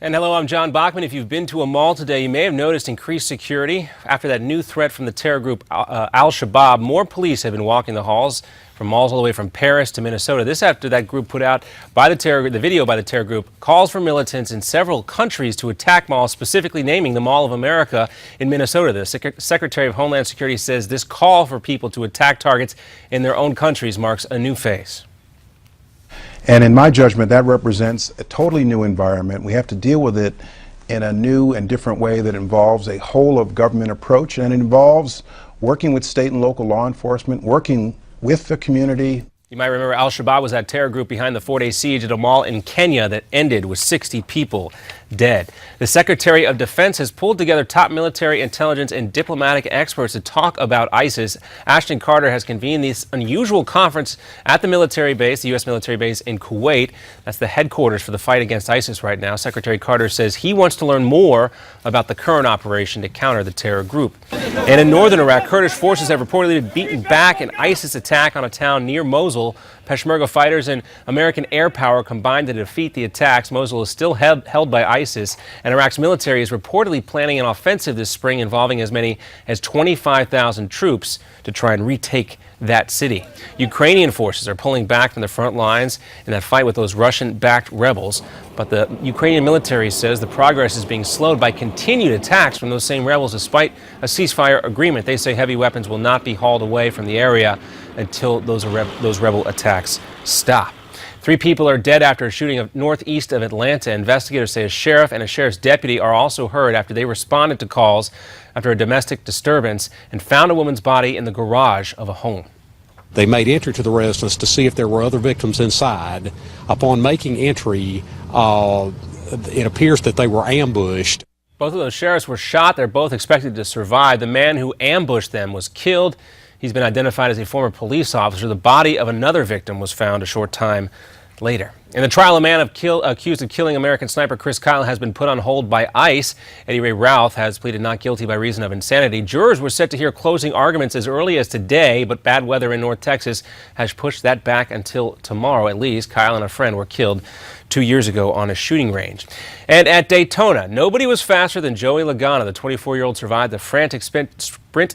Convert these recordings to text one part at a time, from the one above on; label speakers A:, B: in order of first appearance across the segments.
A: And hello, I'm John Bachman. If you've been to a mall today, you may have noticed increased security. After that new threat from the terror group Al-Shabaab, more police have been walking the halls from malls all the way from Paris to Minnesota. This after that group put out the video by the terror group calls for militants in several countries to attack malls, specifically naming the Mall of America in Minnesota. The Secretary of Homeland Security says this call for people to attack targets in their own countries marks a new phase.
B: And in my judgment, that represents a totally new environment. We have to deal with it in a new and different way that involves a whole of government approach, and it involves working with state and local law enforcement, working with the community.
A: You might remember Al-Shabaab was that terror group behind the 4-day siege at a mall in Kenya that ended with 60 people dead. The Secretary of Defense has pulled together top military intelligence and diplomatic experts to talk about ISIS. Ashton Carter has convened this unusual conference at the military base, the U.S. military base in Kuwait. That's the headquarters for the fight against ISIS right now. Secretary Carter says he wants to learn more about the current operation to counter the terror group. And in northern Iraq, Kurdish forces have reportedly been beaten back an ISIS attack on a town near Mosul. Peshmerga fighters and American air power combined to defeat the attacks. Mosul is still held by ISIS, and Iraq's military is reportedly planning an offensive this spring involving as many as 25,000 troops to try and retake that city. Ukrainian forces are pulling back from the front lines in that fight with those Russian-backed rebels, but the Ukrainian military says the progress is being slowed by continued attacks from those same rebels despite a ceasefire agreement. They say heavy weapons will not be hauled away from the area until those rebel attacks stop. 3 people are dead after a shooting northeast of Atlanta. Investigators say a sheriff and a sheriff's deputy are also hurt after they responded to calls after a domestic disturbance and found a woman's body in the garage of a home.
C: They made entry to the residence to see if there were other victims inside. Upon making entry, it appears that they were ambushed.
A: Both of those sheriffs were shot. They're both expected to survive. The man who ambushed them was killed. He's been identified as a former police officer. The body of another victim was found a short time later. In the trial, a man accused of killing American sniper Chris Kyle has been put on hold by ICE. Eddie Ray Routh has pleaded not guilty by reason of insanity. Jurors were set to hear closing arguments as early as today, but bad weather in North Texas has pushed that back until tomorrow at least. Kyle and a friend were killed 2 years ago on a shooting range. And at Daytona, nobody was faster than Joey Logano. The 24-year-old survived the frantic sprint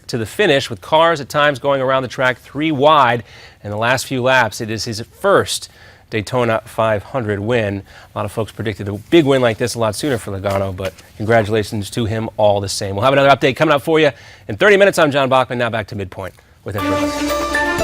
A: to the finish, with cars at times going around the track 3 wide in the last few laps. It is his first Daytona 500 win. A lot of folks predicted a big win like this a lot sooner for Logano, but congratulations to him all the same. We'll have another update coming up for you in 30 minutes. I'm John Bachman. Now back to Midpoint with everybody.